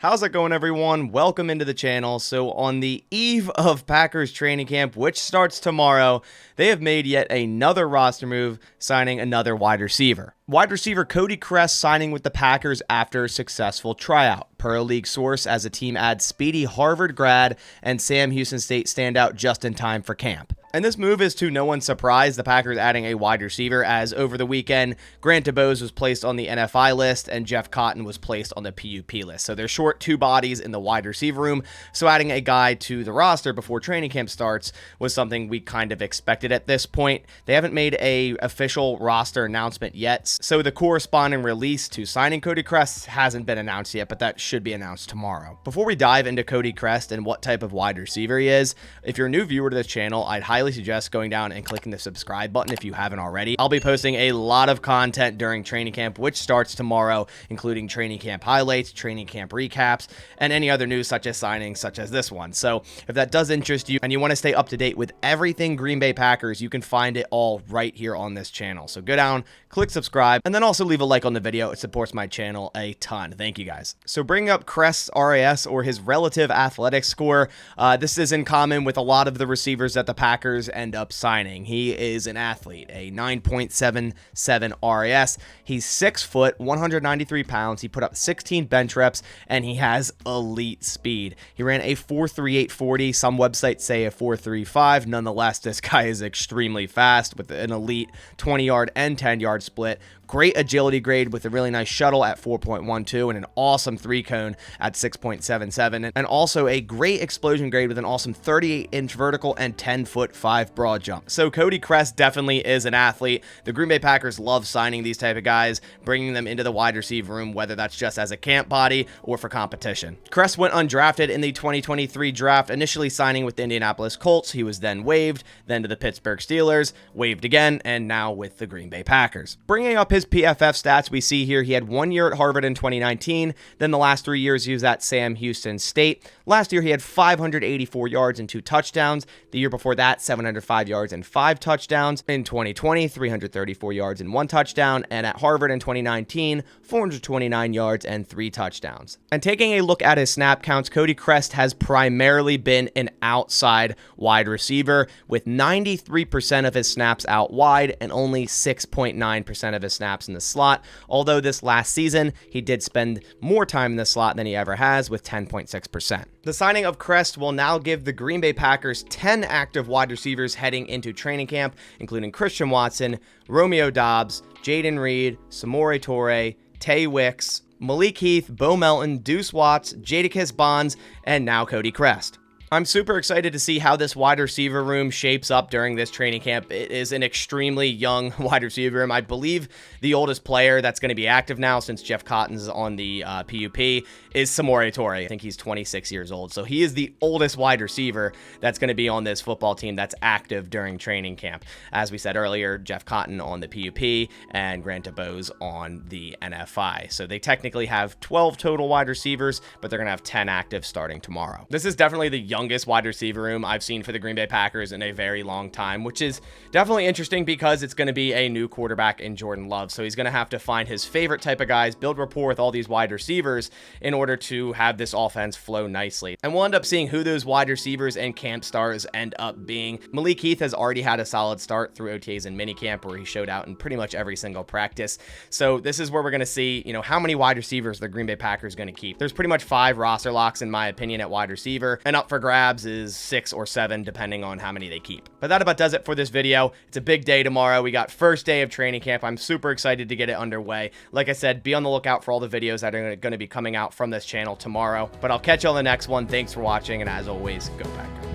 How's it going, everyone? Welcome into the channel. So on the eve of Packers training camp, which starts tomorrow, they have made yet another roster move, signing another wide receiver. Wide receiver Cody Crest signing with the Packers after a successful tryout. Per a league source, as a team adds speedy Harvard grad and Sam Houston State standout just in time for camp. And this move is to no one's surprise, the Packers adding a wide receiver, as over the weekend, Grant DuBose was placed on the NFI list and Jeff Cotton was placed on the PUP list. So they're short two bodies in the wide receiver room, so adding a guy to the roster before training camp starts was something we kind of expected at this point. They haven't made a official roster announcement yet, so the corresponding release to signing Cody Crest hasn't been announced yet, but that should be announced tomorrow. Before we dive into Cody Crest and what type of wide receiver he is, if you're a new viewer to this channel, I'd highly suggest going down and clicking the subscribe button if you haven't already. I'll be posting a lot of content during training camp, which starts tomorrow, including training camp highlights, training camp recaps, and any other news such as signings such as this one. So if that does interest you and you want to stay up to date with everything Green Bay Packers, you can find it all right here on this channel. So go down, click subscribe, and then also leave a like on the video. It supports my channel a ton. Thank you guys. So bringing up Crest's RAS, or his relative athletic score, this is in common with a lot of the receivers that the Packers end up signing. He is an athlete, a 9.77 RAS. He's 6 foot, 193 pounds. He put up 16 bench reps, and he has elite speed. He ran a 4.3840. Some websites say a 4.35. Nonetheless, this guy is extremely fast with an elite 20-yard and 10-yard split. Great agility grade with a really nice shuttle at 4.12 and an awesome 3-cone at 6.77, and also a great explosion grade with an awesome 38-inch vertical and 10-foot 5 broad jump. So Cody Crest definitely is an athlete. The Green Bay Packers love signing these type of guys, bringing them into the wide receiver room, whether that's just as a camp body or for competition. Crest went undrafted in the 2023 draft, initially signing with the Indianapolis Colts. He was then waived, then to the Pittsburgh Steelers, waived again, and now with the Green Bay Packers. Bringing up his PFF stats, we see here he had 1 year at Harvard in 2019, then the last 3 years he was at Sam Houston State. Last year he had 584 yards and 2 touchdowns. The year before that, 705 yards and 5 touchdowns. In 2020, 334 yards and 1 touchdown, and at Harvard in 2019, 429 yards and 3 touchdowns. And taking a look at his snap counts, Cody Crest has primarily been an outside wide receiver, with 93% of his snaps out wide and only 6.9% of his snaps in the slot, although this last season he did spend more time in the slot than he ever has, with 10.6%. The signing of Crest will now give the Green Bay Packers 10 active wide receivers heading into training camp, including Christian Watson, Romeo Doubs, Jaden Reed, Samori Toure, Tay Wicks, Malik Heath, Bo Melton, Deuce Watts, Jadakiss Bonds, and now Cody Crest. I'm super excited to see how this wide receiver room shapes up during this training camp. It is an extremely young wide receiver room. I believe the oldest player that's going to be active now, since Jeff Cotton's on the PUP, is Samori Toure. I think he's 26 years old. So he is the oldest wide receiver that's going to be on this football team that's active during training camp. As we said earlier, Jeff Cotton on the PUP and Grant DuBose on the NFI. So they technically have 12 total wide receivers, but they're going to have 10 active starting tomorrow. This is definitely the youngest wide receiver room I've seen for the Green Bay Packers in a very long time, which is definitely interesting because it's going to be a new quarterback in Jordan Love. So he's going to have to find his favorite type of guys, build rapport with all these wide receivers in order to have this offense flow nicely. And we'll end up seeing who those wide receivers and camp stars end up being. Malik Heath has already had a solid start through OTAs and minicamp, where he showed out in pretty much every single practice. So this is where we're going to see, how many wide receivers the Green Bay Packers going to keep. There's pretty much 5 roster locks in my opinion at wide receiver, and up for grabs is 6 or 7 depending on how many they keep. But that about does it for this video. It's a big day tomorrow. We got first day of training camp. I'm super excited to get it underway. Like I said, be on the lookout for all the videos that are going to be coming out from this channel tomorrow. But I'll catch you on the next one. Thanks for watching, and as always, go Packers.